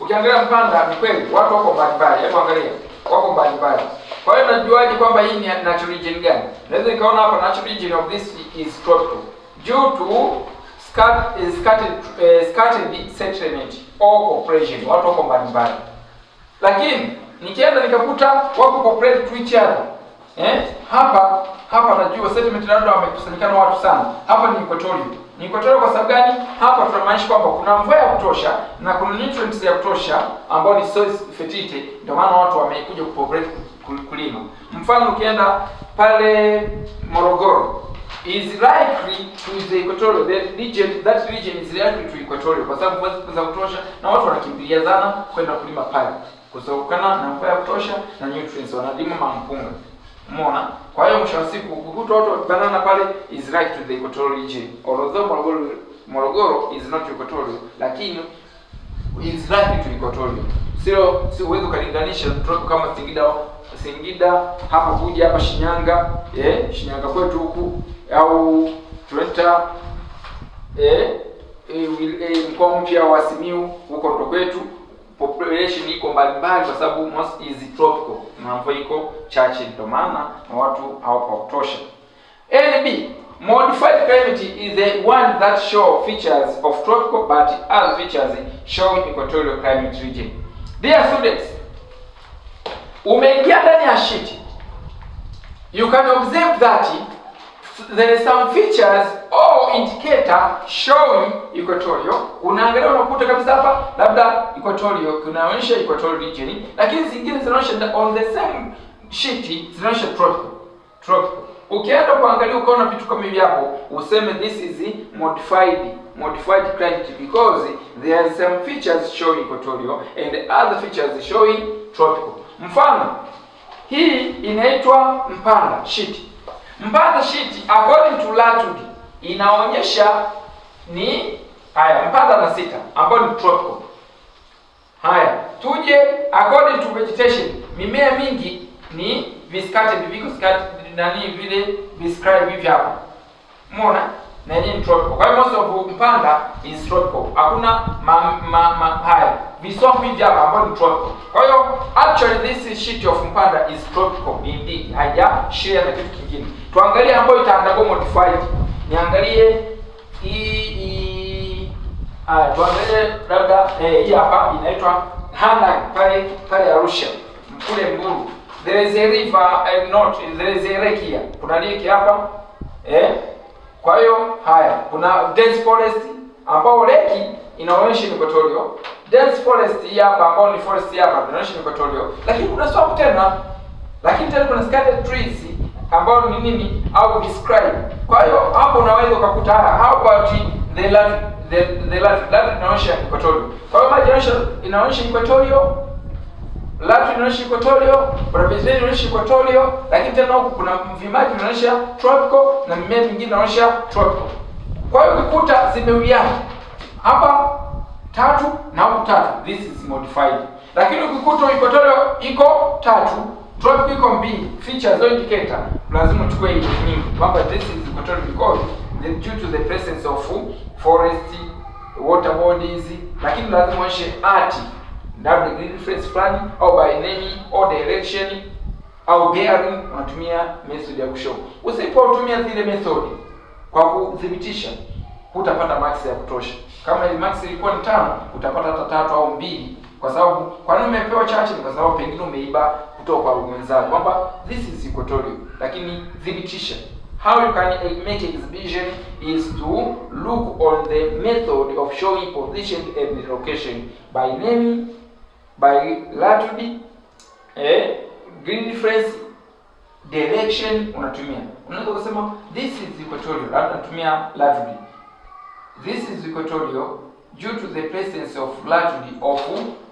Ukiangalia mpanda ni kweli watu wako mbalimbali. Hebu angalia. Wako mbalimbali. Kwa hiyo najuaje kwamba hii ni natural region gani? Naweza nikaona hapa natural region of this is tropical due to scattered settlement or population. Watu wako mbalimbali. Lakini nikienda nikakuta wako populate to each other. Hapa najua settlement labda wamekusanyikana watu sana. Hapa ni equatorial. Ni equatorial kwa sababu gani? Hapa tunamaanisha kwamba kuna mvua ya kutosha na kuna nutrients ya kutosha ambao ni soil fertility, ndio maana watu wamekuja kupopulate kulima. Mfano ukienda pale Morogoro is likely to the equatorial, that region is likely to equatorial kwa sababu mvua za kutosha na watu wanakimbilia sana kwenda kulima pale. Kutokana na mvua ya kutosha na nutrients wanalima mampunga. Umeona? Kwa hiyo mwisho wa siku ukuta watu banana pale is like to the equatorial region. Although Morogoro is not equatorial, lakini is like to equatorial. Si uwezo kulinganisha tropical kama Singida hapo kuja hapa Shinyanga, Shinyanga kwetu huku au tunaita mkoa mpya wa Simiyu huko ndo kwetu. Population iko mbalimbali kwa sababu most is tropical na mvua iko chache, ndio maana na watu hawapo kutosha. NB modified climate is the one that show features of tropical but other features show equatorial climate region. Dear students, umeingia ndani ya sheet, you can observe that there is some features or indicator showing equatorial. Unaangalia unakuta kabisa hapa labda equatorial kunaonyesha equatorial region, lakini zingine zinaonyesha on the same sheet zinaonyesha tropical. Ukienda kuangalia ukaona vitu kama hivi hapo, useme this is modified climate because there are some features showing equatorial and other features showing tropical. Mfano, hii inaitwa mpanda sheet. Mpanda sheet according to latitude inaonyesha ni mpanda na sita ambao ni tropical. Tuje according to vegetation, mimea mingi ni vile describe hivi hapa. Umeona? Na yenyewe ni tropical. Kwa hiyo most of mpanda is tropical. Hakuna visombi hivi hapa ambao ni tropical. Kwa hiyo actually this sheet of mpanda is tropical indeed. Haija share na kitu kingine. Tuangalie ambayo itaandago modified. Niangalie tuangalie labda hii hapa inaitwa Hanang pale Arusha. Kule Mbulu. There is a river there is a lake here. Kuna lake hapa. Kwa hiyo kuna dense forest ambao lake inaonyesha equatorial. Dense forest hii hapa ambao ni forest hapa inaonyesha equatorial. Lakini kuna swamp tena. Lakini tena kuna scattered trees ambao ni nini au describe. Kwa hiyo hapo unaweza ukakuta how about the latitude inaonyesha equatorial. Kwa hiyo maji inaonyesha equatorial. Latitude inaonyesha equatorial, precipitation inaonyesha equatorial, lakini tena huku kuna vimaji vinaonyesha tropical na mimea mingine inaonyesha tropical. Kwa hiyo ukikuta zimewiana hapa 3 na huku 3, this is modified. Lakini ukikuta equatorial iko 3, tropical iko 2, features or indicator, lazima uchukue hizi nyingi. Kwamba this is equatorial because due to the presence of forest, water bodies, lakini lazima uonyeshe art double green phrase fulani au by name or direction au bearing, unatumia method ya kushow. Usipotumia zile method kwa kudhibitisha utapata max ya kutosha. Kama ile max ilikuwa ni 5, utapata hata 3 au 2 kwa sababu kwa nini umepewa chache? Ni kwa sababu pengine umeiba kutoka kwa mwenzako kwamba this is equatorial, lakini dhibitisha. How you can make exhibition is to look on the method of showing position and location by naming, by latitude, green phrase, direction unatumia. Unaweza kusema this is equatorial, labda natumia latitude. This is equatorial due to the presence of latitude of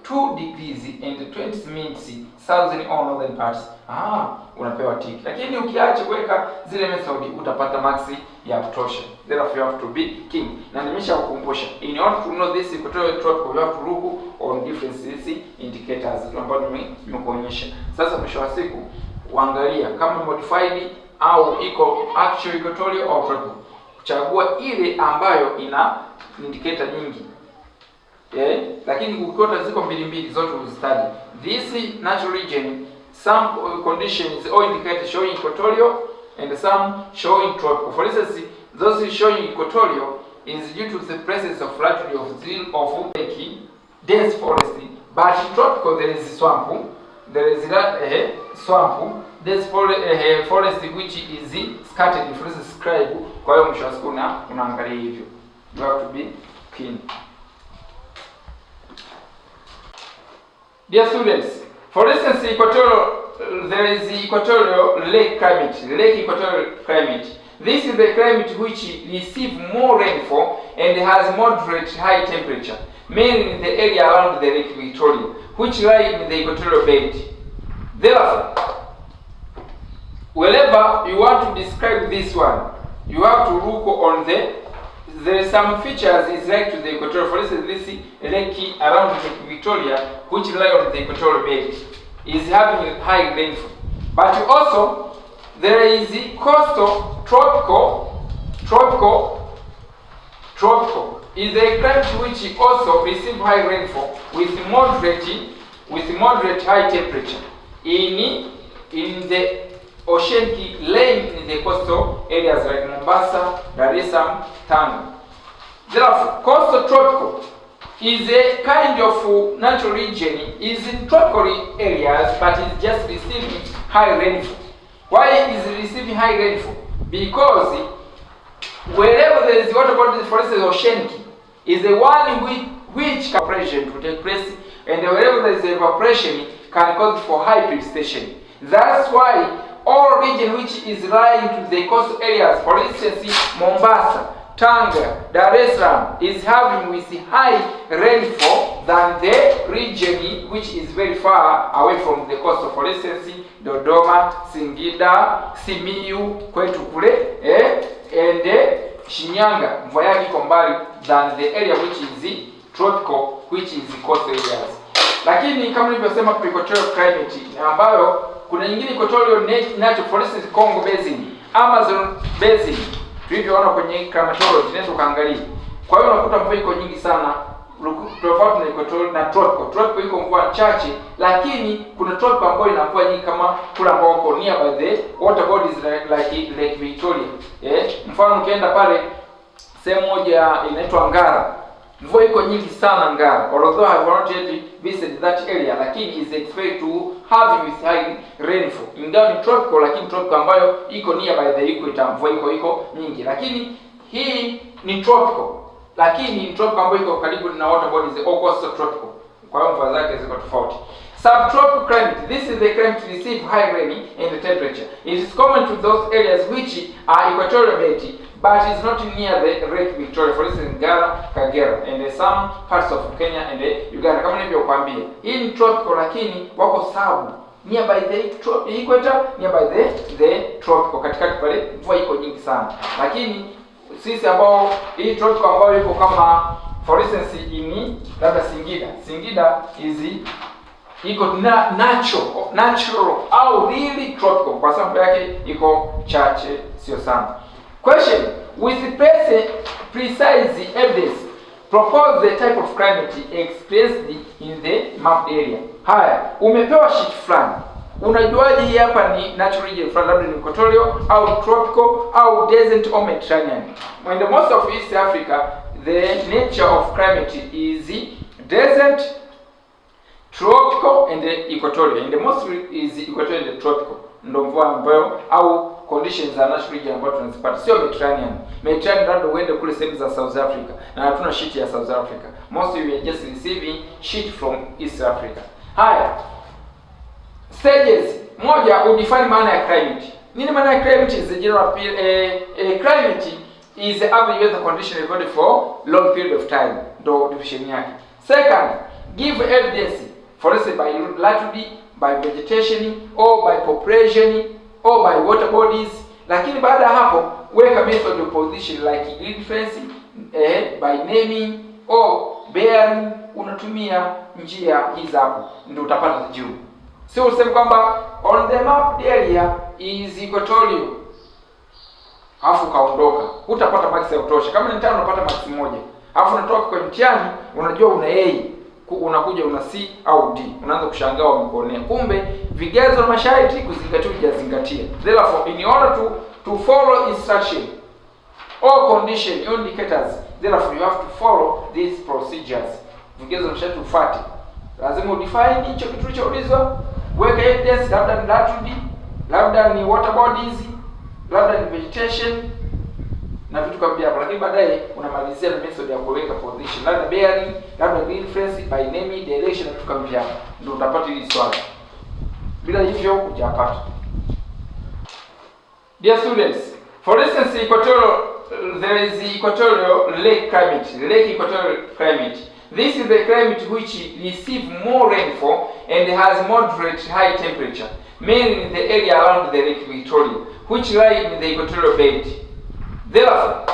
2 degrees and 20 minutes southern or northern parts. Unapewa tick. Lakini ukiacha kuweka zile method utapata maxi ya kutosha. Therefore you have to be king. Na nimeshakukumbusha, in order to know this equatorial tropical you have to look on different indicators ambazo nimekuonyesha. Sasa mwisho wa siku uangalia kama modified au iko actual equatorial au tropical. Chagua ile ambayo ina indicator nyingi. lakini ukiota ziko mbili zote uzistadi. This natural region, some conditions or indicators showing equatorial and some showing tropical. For instance, those showing equatorial is due to the presence of latitude of dense forest, but in tropical there is swamp. There is swamp, dense forest which is scattered, for instance, scribe. Kwa hiyo mwisho wa siku unaangalia hivyo. You have to be keen. Dear students, for instance, there is equatorial lake equatorial climate. This is the climate which receives more rainfall and has moderate high temperature, mainly in the area around the Lake Victoria, which lie in the equatorial belt. Therefore, whenever you want to describe this one, you have to look on there are some features is like to the equatorial. For instance, this lake around Lake Victoria, which lie on the equatorial belt, is having high rainfall. But also, there is coastal tropical is a climate which also receive high rainfall with moderate high temperature in the oceanic laying in the coastal areas like Mombasa, Dar es Salaam, Tanga. Therefore, coastal tropical is a kind of natural region, is in tropical areas, but is just receiving high rainfall. Why is it receiving high rainfall? Because wherever there is water bodies, for instance, oceanic, is the one which evaporation to take place, and wherever there is evaporation can cause for high precipitation. That's why all region which is lying to the coastal areas, for instance, Mombasa, Tanga, Dar es Salaam, is having with high rainfall than the region which is very far away from the coast. For instance, Dodoma, Singida, Simiyu, kwetu kule, and Shinyanga, mvua yake iko mbali than the area which is tropical, which is coastal areas. Lakini kama nilivyosema, equatorial climate ambayo kuna nyingine equatorial natural, for instance, Congo Basin, Amazon Basin, tulivyoona kwenye climatology, nenda ukaangalia. Kwa hiyo unakuta mvua iko nyingi sana, tofauti na equatorial na tropical. Tropical iko mvua chache, lakini kuna tropical ambayo ina mvua nyingi kama kula ambao uko nearby the water bodies like Lake Victoria. Mfano ukienda pale sehemu moja inaitwa Ngara, mvua iko nyingi sana Ngara. Although I have not yet visited that area, lakini is expected to have with high rainfall. Ingawa ni tropical, lakini tropical ambayo iko nearby the equator, mvua iko nyingi. Lakini hii ni tropical, lakini ni tropical ambayo iko karibu na water bodies or coastal tropical. Kwa hiyo mvua zake ziko tofauti. Subtropical climate. This is the climate to receive high rain and the temperature. It is common to those areas which are equatorial belt, but is not near the Lake Victoria, for instance, Ngara, Kagera, and some parts of Kenya and Uganda. Kama nilivyokuambia, hii ni tropical, lakini wako sawa nearby the equator, nearby the tropical, katikati pale mvua iko nyingi sana. Lakini sisi ambao hii tropical ambayo iko kama for instance labda Singida is iko natural au really tropical, kwa sababu yake iko chache, sio sana. Question: with precise evidence, propose the type of climate expressed in the mapped area. Haya, umepewa sheet fulani. Unajuaje hii hapa ni natural region fulani, labda ni equatorial au tropical au desert or Mediterranean? In the most of East Africa, the nature of climate is desert, tropical and equatorial. And the most is equatorial and tropical. Ndio mvua ambayo au conditions za natural region ambayo tunazipata, sio Mediterranean. Mediterranean ndio uende kule sehemu za South Africa, na hatuna sheet ya South Africa. Mostly we are just receiving sheet from East Africa. Haya, stages. Moja, udefine maana ya climate. Nini maana ya climate? Is the general climate is the average weather condition recorded for long period of time. Ndio definition yake. Second, give evidence, for instance, by latitude, by vegetation, or by population, or by water bodies. Lakini baada ya hapo weka method of position like inference, by naming or bearing. Unatumia njia hizi hapo ndio utapata jibu. Sio useme kwamba on the map area is equatorial afu kaondoka, utapata max ya kutosha. Kama ni 5 unapata max 1. Alafu unatoka kwenye mtihani unajua una A, unakuja una C au D. Unaanza kushangaa wamekuonea. Kumbe vigezo na masharti kuzingatia hujazingatia. Therefore, in order to follow instruction or condition indicators, therefore you have to follow these procedures. Vigezo na masharti ufuate. Lazima udefine hicho kitu kilichoulizwa, weka evidence, labda ni latitude, labda ni water bodies, labda ni vegetation na vitu kama hivyo, lakini baadaye unamalizia na method ya kuweka position, labda bearing, labda reference by name, direction na vitu kama hivyo, ndio utapata hili swali. Bila hivyo hujapata. Dear students, for instance, there is equatorial lake equatorial climate. This is the climate which receives more rainfall and has moderate high temperature, mainly in the area around the Lake Victoria, which lie in the equatorial belt. Therefore,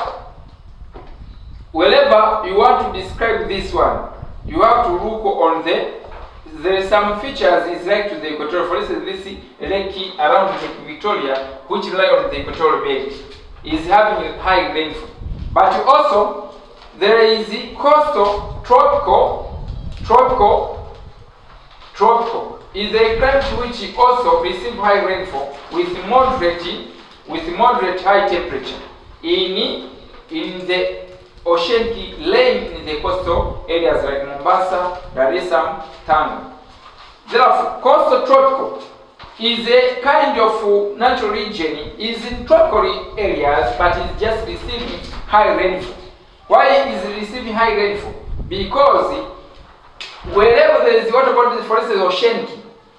whenever you want to describe this one, you have to look on there is some features is like to the equator. For instance, this lake around Lake Victoria, which lie on the equatorial belt, is having high rainfall. But also, there is the coastal tropical is a climate which also receive high rainfall with moderate high temperature in the oceanic laying in the coastal areas like Mombasa, Dar es Salaam, Tanga. Therefore, coastal tropical is a kind of natural region, is in tropical areas, but is just receiving high rainfall. Why is it receiving high rainfall? Because wherever there is water bodies, for instance, oceanic,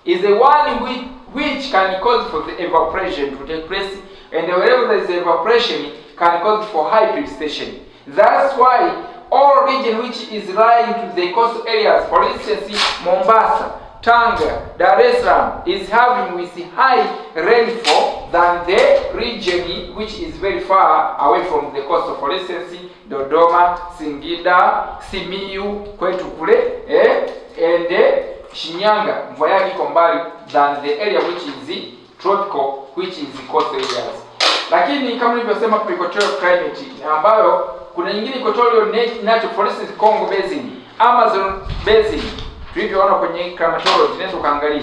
is the one which can cause for the evaporation to take place, and wherever there is evaporation can cause for high precipitation. That's why all region which is lying to the coastal areas, for instance, Mombasa, Tanga, Dar es Salaam, is having with high rainfall than the region which is very far away from the coast. For instance, Dodoma, Singida, Simiyu, kwetu kule, and Shinyanga, mvua yake iko mbali than the area which is tropical, which is coastal areas. Lakini kama nilivyosema, equatorial climate ambayo kuna nyingine equatorial natural, for instance Congo Basin, Amazon Basin, tulivyoona kwenye climatology, tunaweza kuangalia.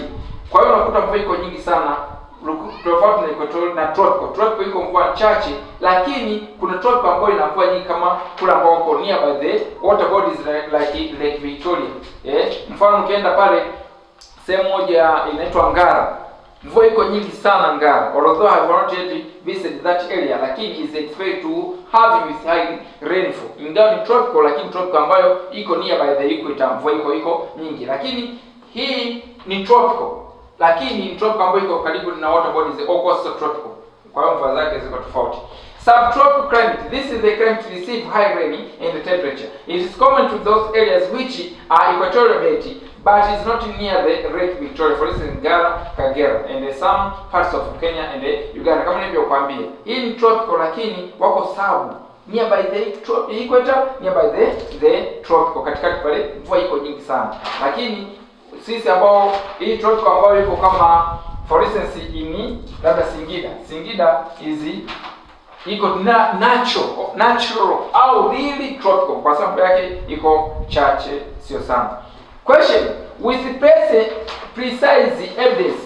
Kwa hiyo unakuta mvua iko nyingi sana, tofauti na equatorial na tropical. Tropical iko mvua chache, lakini kuna tropical ambayo ina mvua nyingi kama kule ambao uko nearby the water bodies like Lake Victoria. Mfano ukienda pale sehemu moja inaitwa Ngara, mvua iko nyingi sana Ngara. Although I have not yet visited that area, lakini is expected to have with high rainfall. Ingawa ni tropical, lakini tropical ambayo iko nearby the equator, mvua iko nyingi. Lakini hii ni tropical, lakini ni tropical ambayo iko karibu na water bodies or coastal tropical. Kwa hiyo mvua zake ziko tofauti. Subtropical climate. This is the climate to receive high rain and the temperature. It is common to those areas which are equatorial belt, but is not near the Lake Victoria, for instance Ngara, Kagera, and some parts of Kenya and Uganda. Kama nilivyokuambia, hii ni tropical lakini wako sabu nearby the equator, nearby the tropical, katikati pale mvua iko nyingi sana. Lakini sisi ambao hii tropical ambayo iko kama for instance ini labda Singida is iko natural au really tropical, kwa sababu yake iko chache, sio sana. Question: with precise evidence,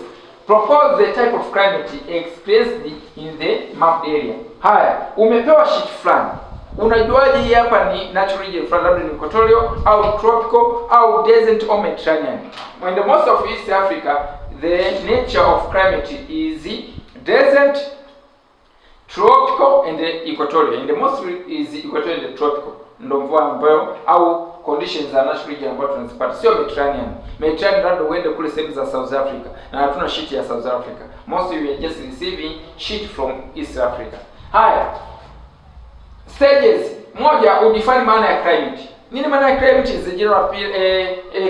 propose the type of climate expressed in the mapped area. Haya, umepewa sheet fulani. Unajuaje hii hapa ni natural region fulani, labda ni equatorial au tropical au desert or Mediterranean? When the most of East Africa, the nature of climate is desert, tropical and equatorial. And the most is equatorial and tropical. Ndio mvua ambayo au conditions za natural region ambayo tunazipata, sio Mediterranean. Mediterranean labda uende kule sehemu za South Africa, na hatuna sheet ya South Africa. Most we are just receiving sheet from East Africa. Haya, stages. Moja, udefine maana ya climate. Nini maana ya climate? Is a general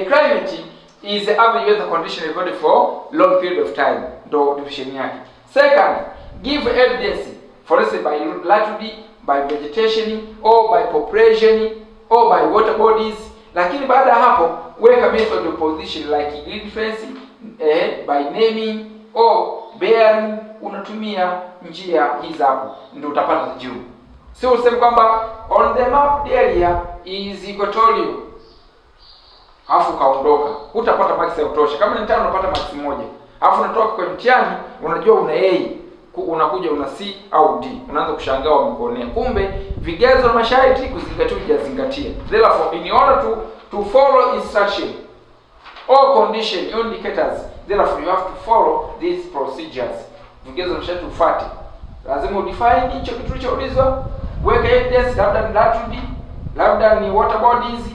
climate is the average weather condition recorded for long period of time. Ndio definition yake. Second, give evidence, for instance by latitude, by vegetation or by population or by water bodies. Lakini baada ya hapo weka method of position like reference, by naming or bearing. Unatumia njia hizi hapo ndio utapata jibu. Sio useme kwamba on the map area is equatorial, alafu kaondoka, hutapata max ya kutosha. Kama ni 5 unapata max 1, alafu unatoka kwenye mtihani unajua una A, unakuja una C au D, unaanza kushangaa wamekuonea. Kumbe vigezo na masharti kuzingatiwa, hujazingatia. Therefore, in order to follow instruction or condition indicators, therefore you have to follow these procedures. Vigezo na masharti ufuate. Lazima udefine hicho kitu kilichoulizwa, weka evidence, labda ni latitude, labda ni water bodies,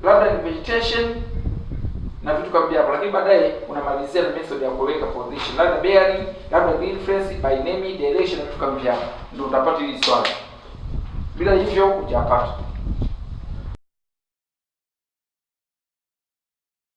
labda ni vegetation na vitu kama hivyo, lakini baadaye unamalizia na method ya kuweka position, labda bearing, labda reference, by name, direction na vitu kama hivyo, ndio utapata hili swali. Bila hivyo hujapata.